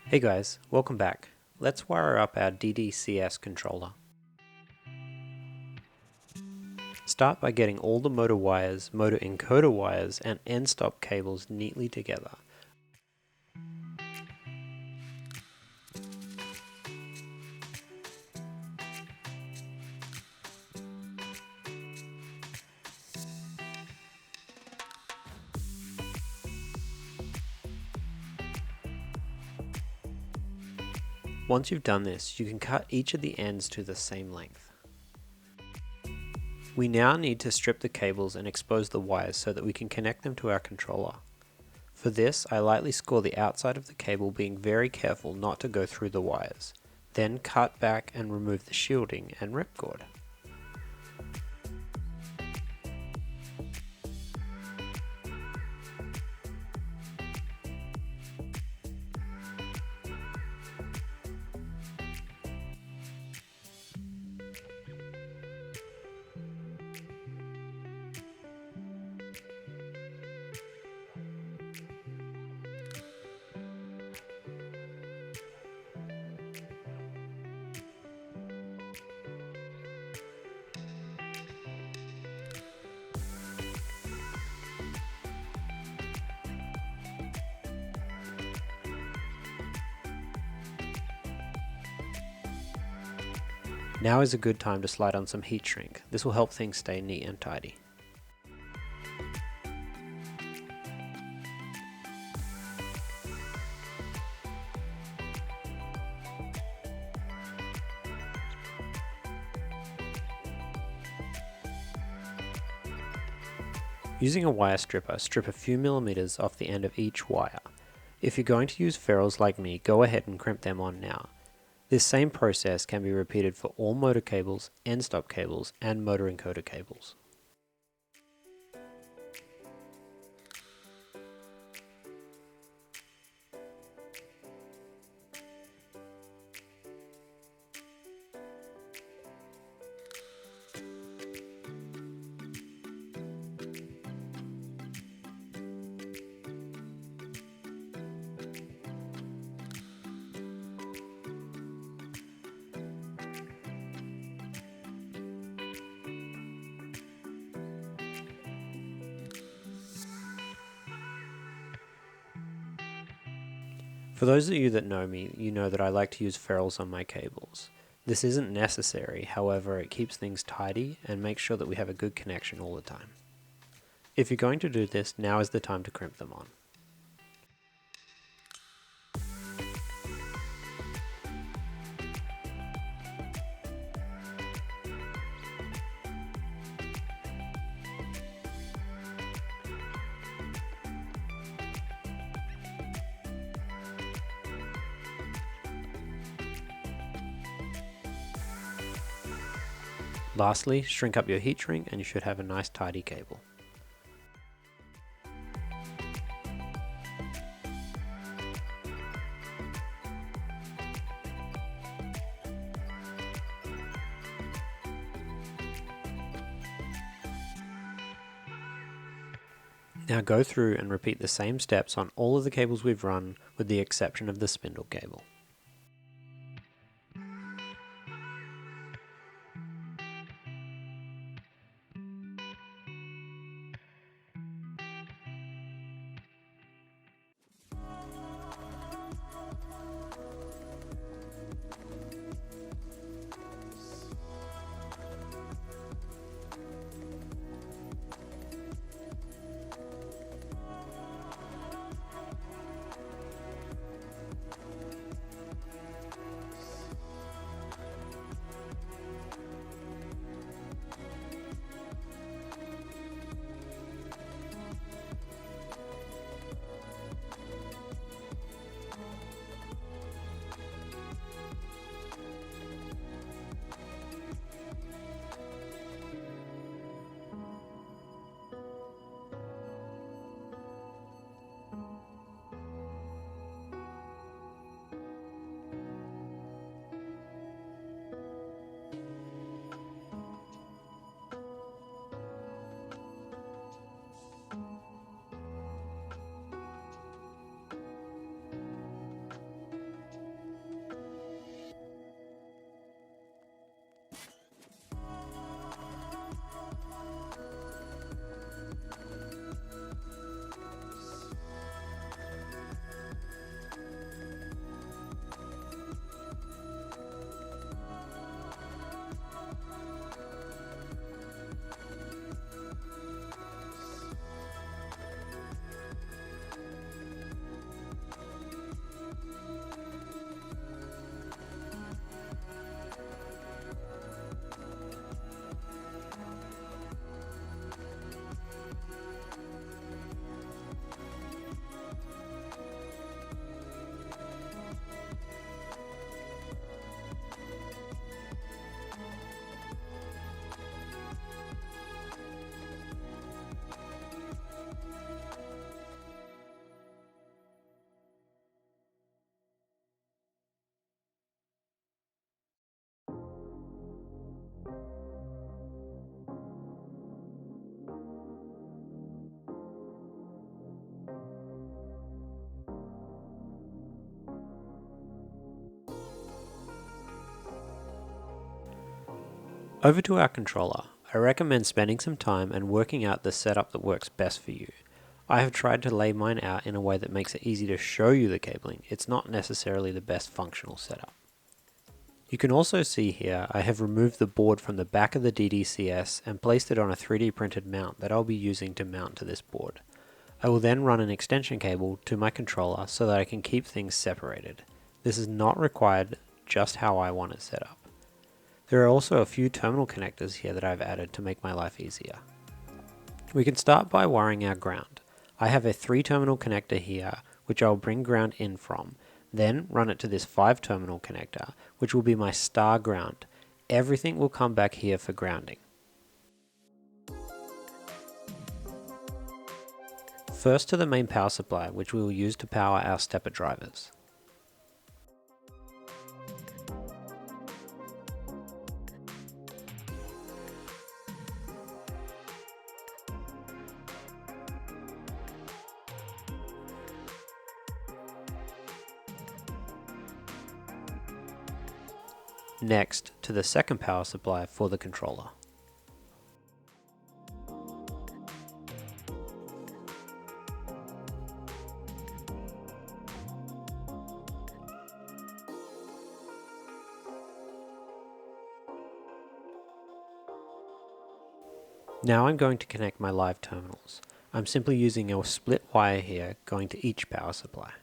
Hey guys, welcome back. Let's wire up our DDCS controller. Start by getting all the motor wires, motor encoder wires, and end stop cables neatly together. Once you've done this, you can cut each of the ends to the same length. We now need to strip the cables and expose the wires so that we can connect them to our controller. For this, I lightly score the outside of the cable, being very careful not to go through the wires. Then cut back and remove the shielding and ripcord. Now is a good time to slide on some heat shrink. This will help things stay neat and tidy. Using a wire stripper, strip a few millimeters off the end of each wire. If you're going to use ferrules like me, go ahead and crimp them on now. This same process can be repeated for all motor cables, end stop cables, and motor encoder cables. For those of you that know me, you know that I like to use ferrules on my cables. This isn't necessary, however it keeps things tidy and makes sure that we have a good connection all the time. If you're going to do this, now is the time to crimp them on. Lastly, shrink up your heat shrink and you should have a nice tidy cable. Now go through and repeat the same steps on all of the cables we've run, with the exception of the spindle cable. Over to our controller. I recommend spending some time and working out the setup that works best for you. I have tried to lay mine out in a way that makes it easy to show you the cabling. It's not necessarily the best functional setup. You can also see here I have removed the board from the back of the DDCS and placed it on a 3D printed mount that I'll be using to mount to this board. I will then run an extension cable to my controller so that I can keep things separated. This is not required, just how I want it set up. There are also a few terminal connectors here that I've added to make my life easier. We can start by wiring our ground. I have a 3-terminal connector here, which I'll bring ground in from, then run it to this 5-terminal connector, which will be my star ground. Everything will come back here for grounding. First to the main power supply, which we will use to power our stepper drivers. Next, to the second power supply for the controller. Now I'm going to connect my live terminals. I'm simply using a split wire here going to each power supply.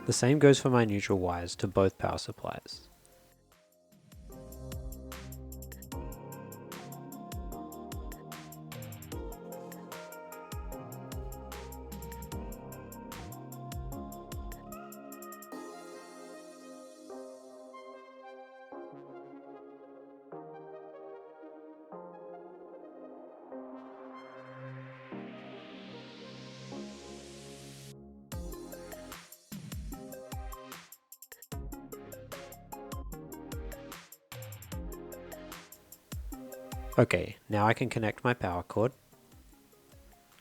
The same goes for my neutral wires to both power supplies. Okay, now I can connect my power cord.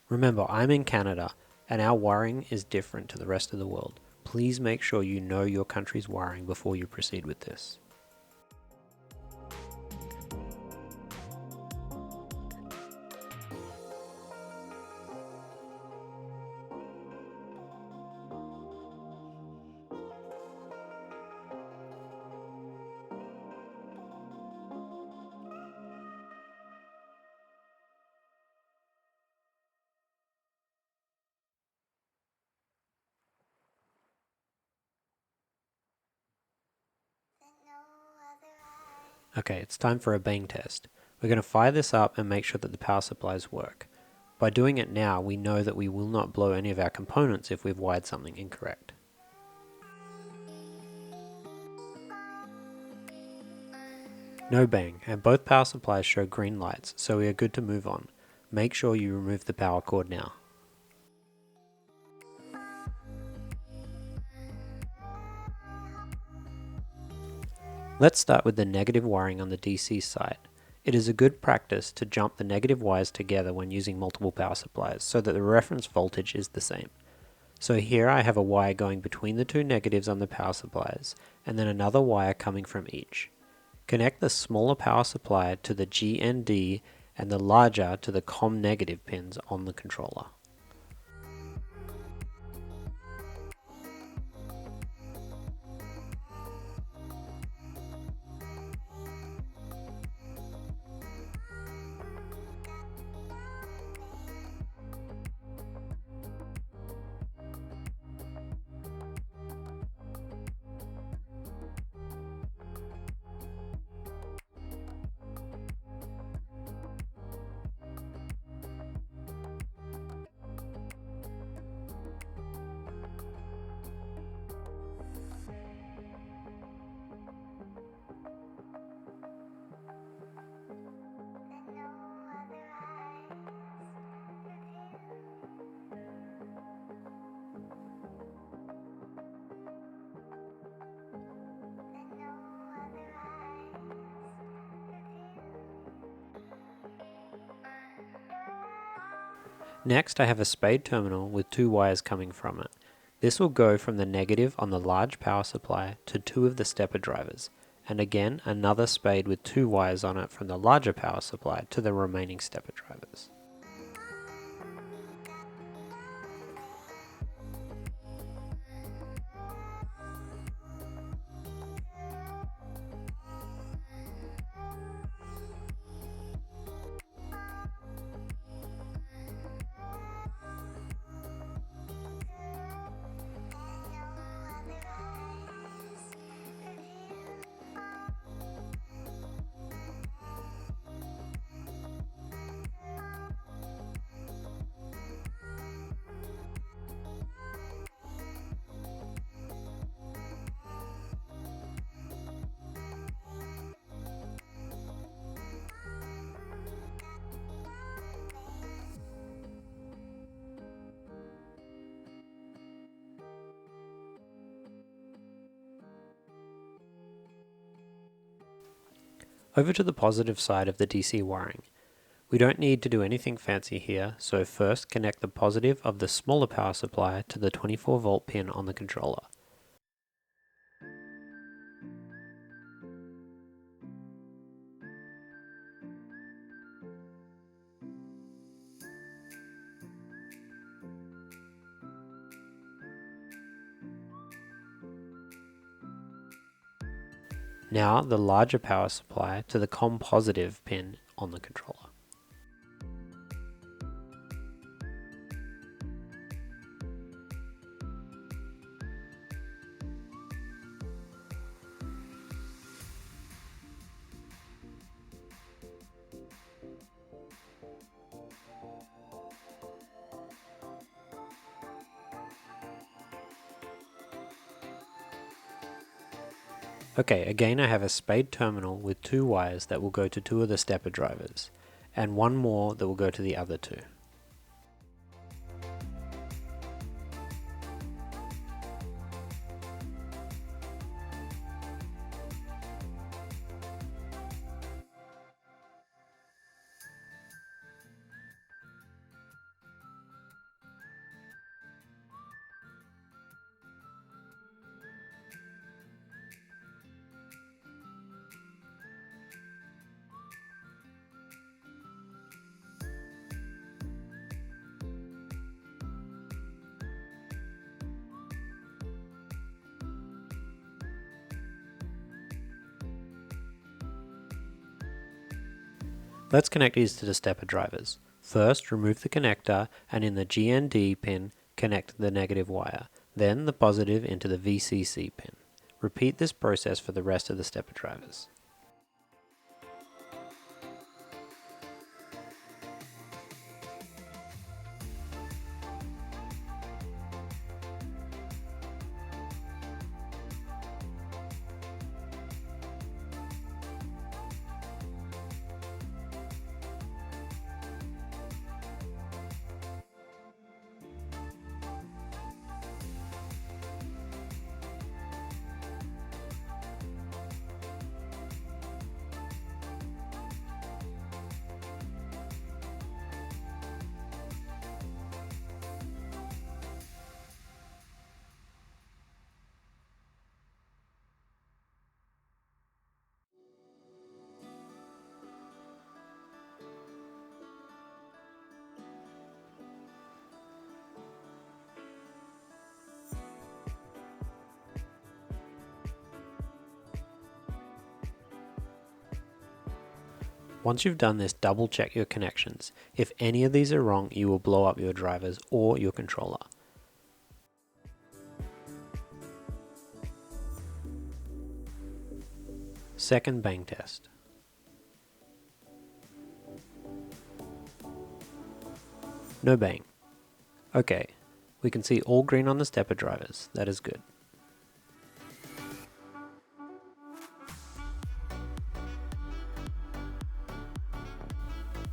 Remember, I'm in Canada and our wiring is different to the rest of the world. Please make sure you know your country's wiring before you proceed with this. Okay, it's time for a bang test. We're going to fire this up and make sure that the power supplies work. By doing it now, we know that we will not blow any of our components if we've wired something incorrect. No bang, and both power supplies show green lights, so we are good to move on. Make sure you remove the power cord now. Let's start with the negative wiring on the DC side. It is a good practice to jump the negative wires together when using multiple power supplies so that the reference voltage is the same. So here I have a wire going between the two negatives on the power supplies and then another wire coming from each. Connect the smaller power supply to the GND and the larger to the COM negative pins on the controller. Next, I have a spade terminal with 2 wires coming from it. This will go from the negative on the large power supply to 2 of the stepper drivers, and again another spade with 2 wires on it from the larger power supply to the remaining stepper drivers. Over to the positive side of the DC wiring. We don't need to do anything fancy here, so first connect the positive of the smaller power supply to the 24 volt pin on the controller. Now the larger power supply to the COM positive pin on the controller. Okay, again I have a spade terminal with 2 wires that will go to 2 of the stepper drivers, and 1 more that will go to the other 2. Let's connect these to the stepper drivers. First, remove the connector and in the GND pin, connect the negative wire, then the positive into the VCC pin. Repeat this process for the rest of the stepper drivers. Once you've done this, double check your connections. If any of these are wrong, you will blow up your drivers or your controller. Second bang test. No bang. Okay, we can see all green on the stepper drivers. That is good.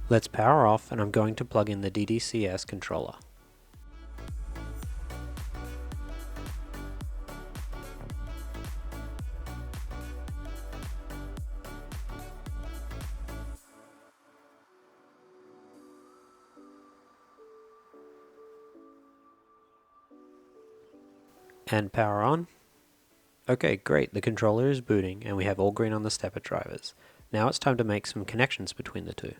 Let's power off, and I'm going to plug in the DDCS controller. And power on. Okay, great, the controller is booting and we have all green on the stepper drivers. Now it's time to make some connections between the two.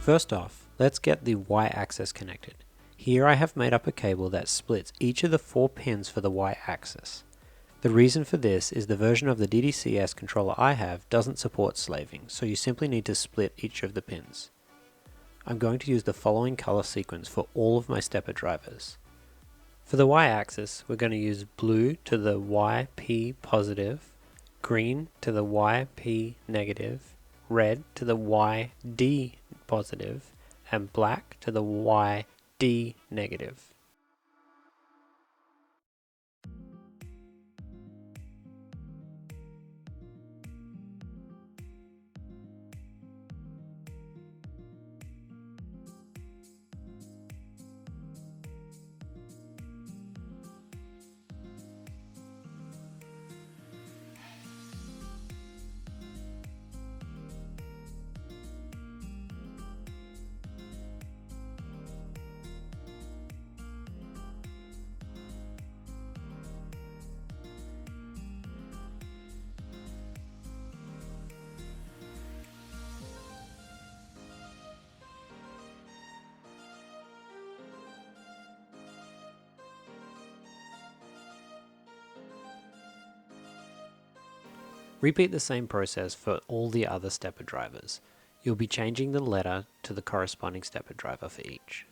First off, let's get the Y-axis connected. Here I have made up a cable that splits each of the 4 pins for the Y-axis. The reason for this is the version of the DDCS controller I have doesn't support slaving, so you simply need to split each of the pins. I'm going to use the following color sequence for all of my stepper drivers. For the Y-axis, we're going to use blue to the YP positive, green to the YP negative, red to the YD positive, and black to the YD negative. Repeat the same process for all the other stepper drivers. You'll be changing the letter to the corresponding stepper driver for each.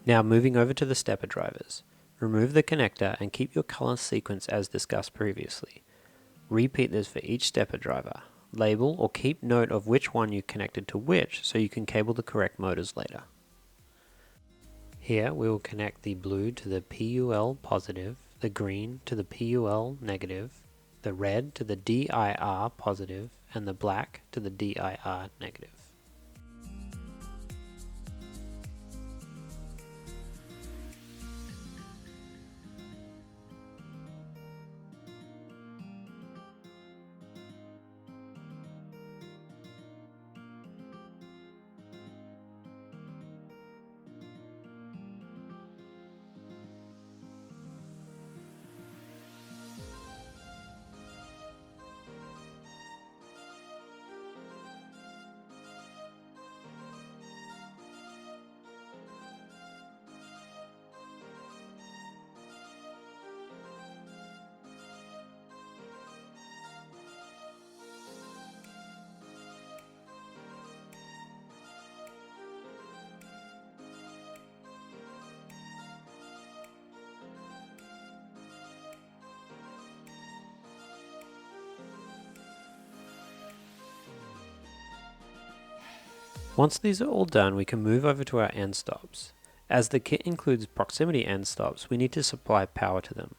Now moving over to the stepper drivers. Remove the connector and keep your color sequence as discussed previously. Repeat this for each stepper driver. Label or keep note of which one you connected to which so you can cable the correct motors later. Here we will connect the blue to the PUL positive, the green to the PUL negative, the red to the DIR positive, and the black to the DIR negative. Once these are all done, we can move over to our end stops. As the kit includes proximity end stops, we need to supply power to them.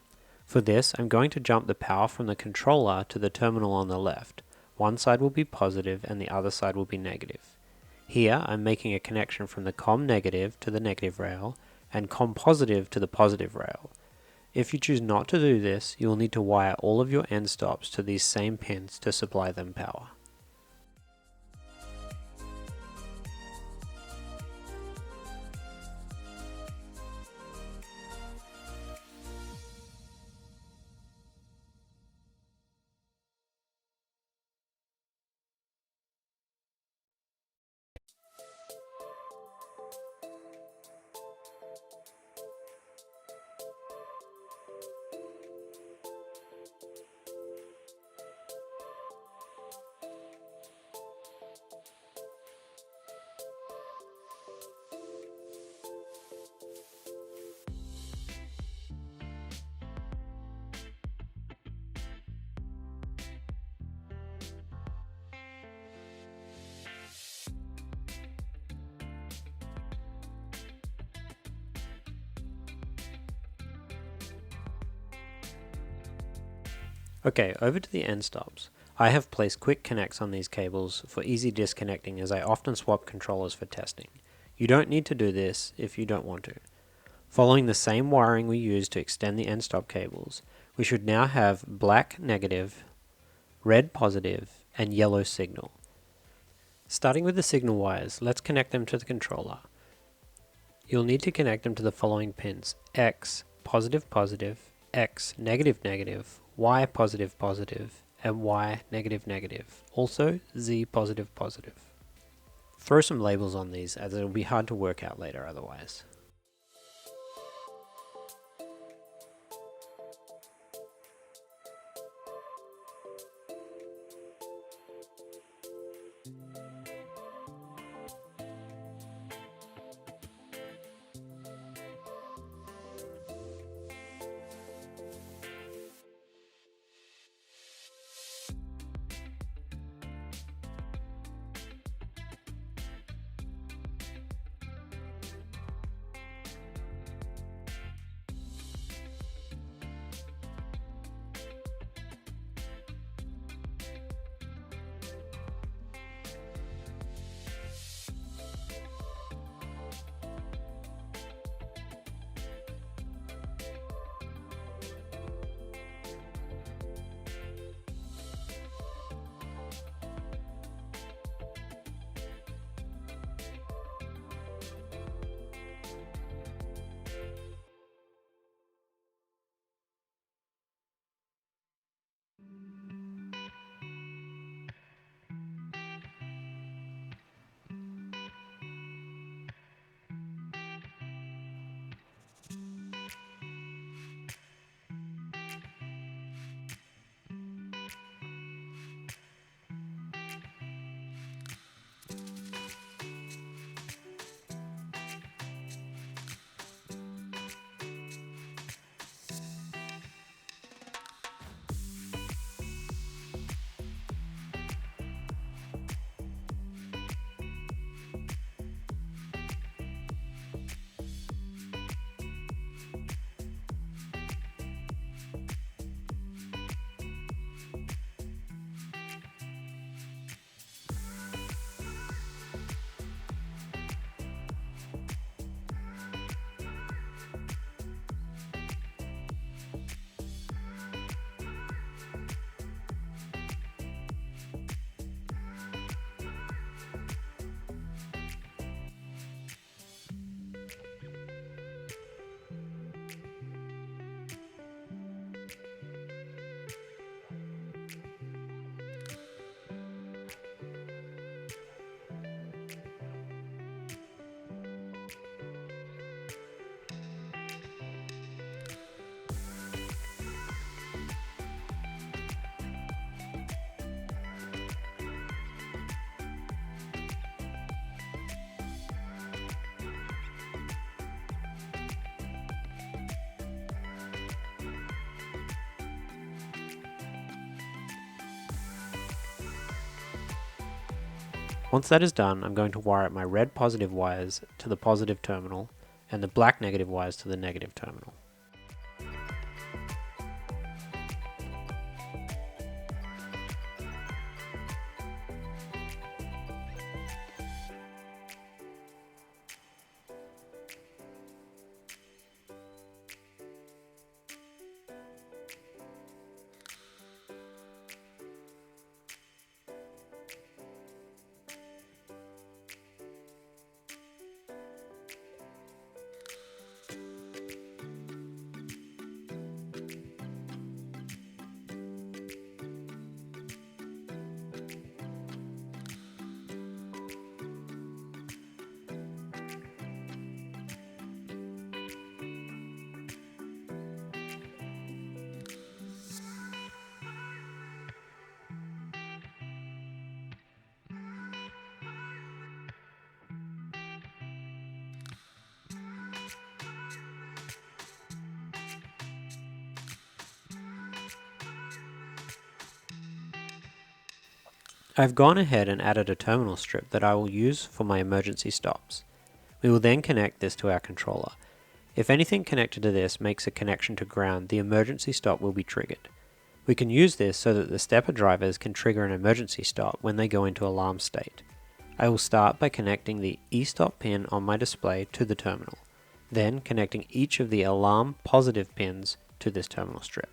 For this, I'm going to jump the power from the controller to the terminal on the left. One side will be positive and the other side will be negative. Here, I'm making a connection from the COM negative to the negative rail and COM positive to the positive rail. If you choose not to do this, you will need to wire all of your end stops to these same pins to supply them power. Okay, over to the end stops. I have placed quick connects on these cables for easy disconnecting as I often swap controllers for testing. You don't need to do this if you don't want to. Following the same wiring we used to extend the end stop cables, we should now have black negative, red positive, and yellow signal. Starting with the signal wires, let's connect them to the controller. You'll need to connect them to the following pins: X, positive positive, X, negative negative, Y positive positive, and Y negative negative. Also, Z positive positive. Throw some labels on these as it'll be hard to work out later otherwise. Once that is done, I'm going to wire up my red positive wires to the positive terminal and the black negative wires to the negative terminal. I've gone ahead and added a terminal strip that I will use for my emergency stops. We will then connect this to our controller. If anything connected to this makes a connection to ground, the emergency stop will be triggered. We can use this so that the stepper drivers can trigger an emergency stop when they go into alarm state. I will start by connecting the e-stop pin on my display to the terminal, then connecting each of the alarm positive pins to this terminal strip.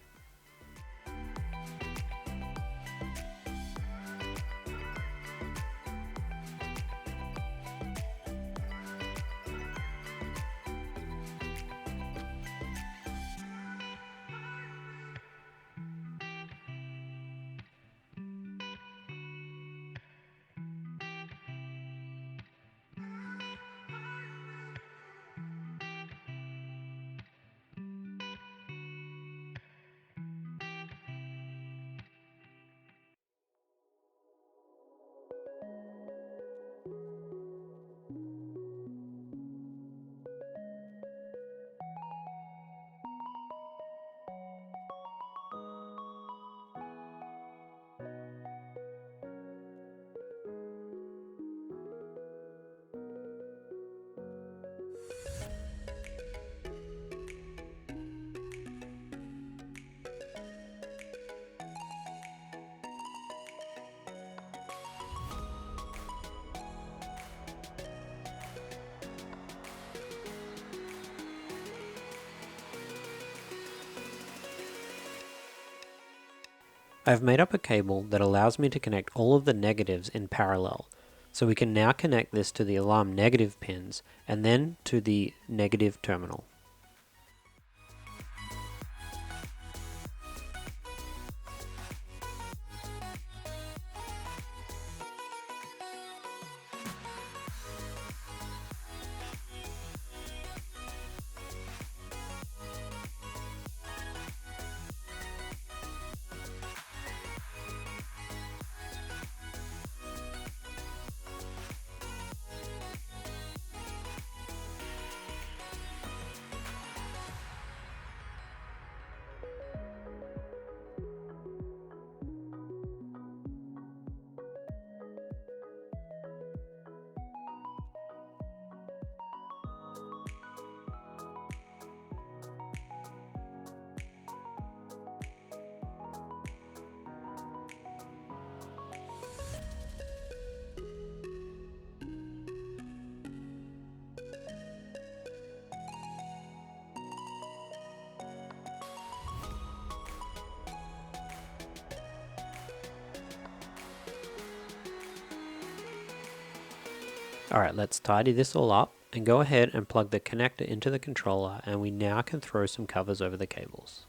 I have made up a cable that allows me to connect all of the negatives in parallel, so we can now connect this to the alarm negative pins and then to the negative terminal. Alright, let's tidy this all up and go ahead and plug the connector into the controller, and we now can throw some covers over the cables.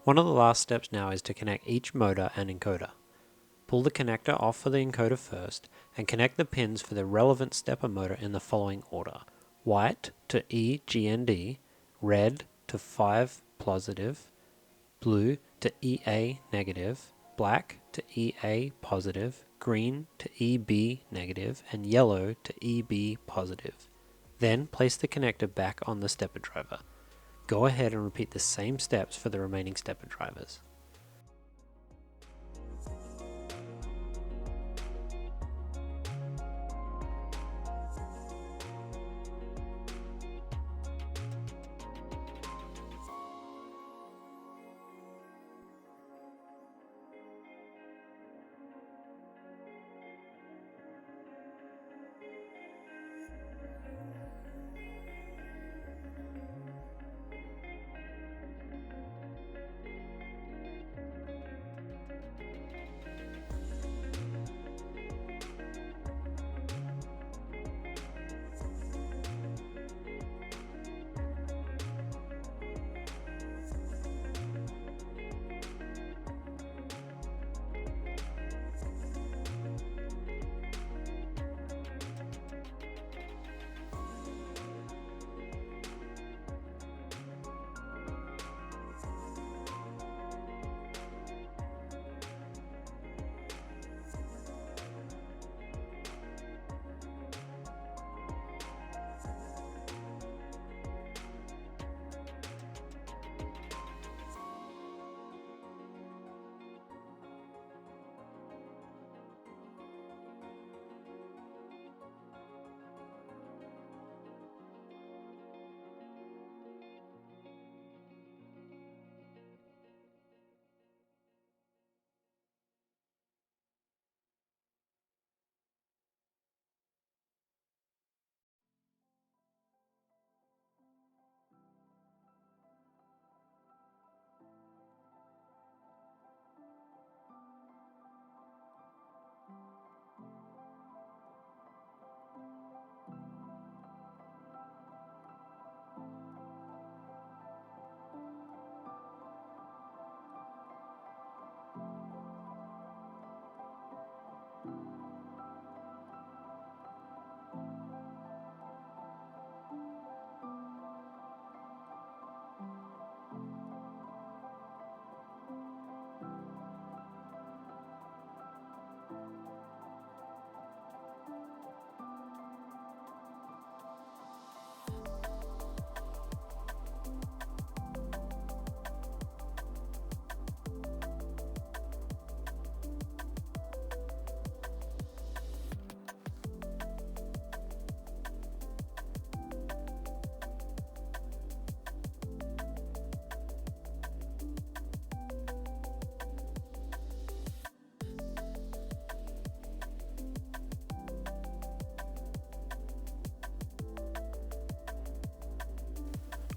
One of the last steps now is to connect each motor and encoder. Pull the connector off for the encoder first and connect the pins for the relevant stepper motor in the following order: white to EGND, red to 5 positive, blue to EA negative, black to EA positive, green to EB negative, and yellow to EB positive. Then place the connector back on the stepper driver. Go ahead and repeat the same steps for the remaining stepper drivers.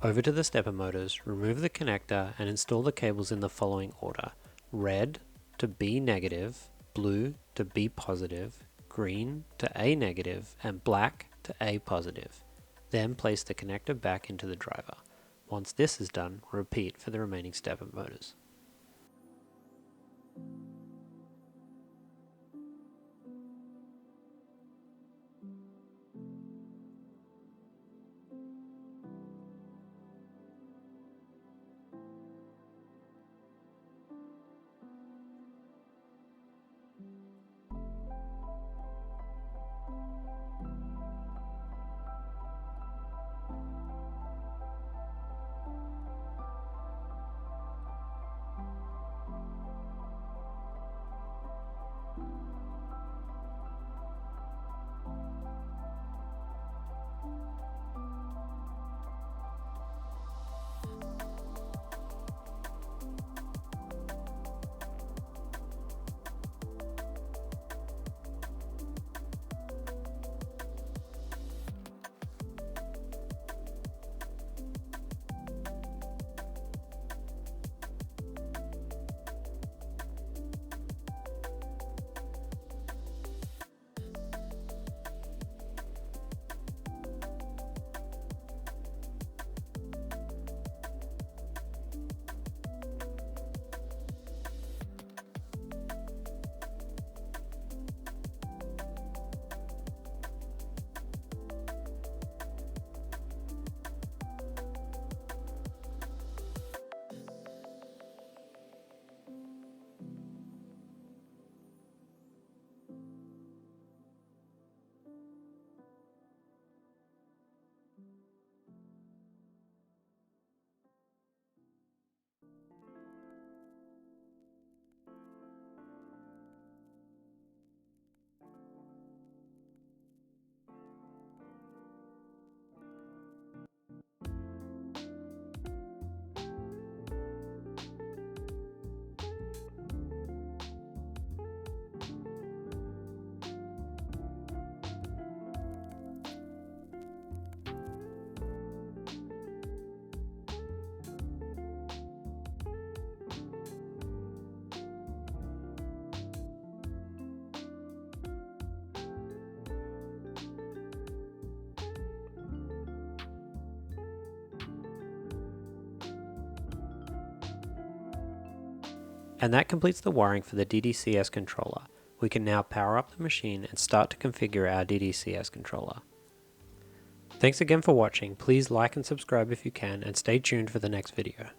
Over to the stepper motors, remove the connector and install the cables in the following order: red to B negative, blue to B positive, green to A negative, and black to A positive. Then place the connector back into the driver. Once this is done, repeat for the remaining stepper motors. And that completes the wiring for the DDCS controller. We can now power up the machine and start to configure our DDCS controller. Thanks again for watching. Please like and subscribe if you can, and stay tuned for the next video.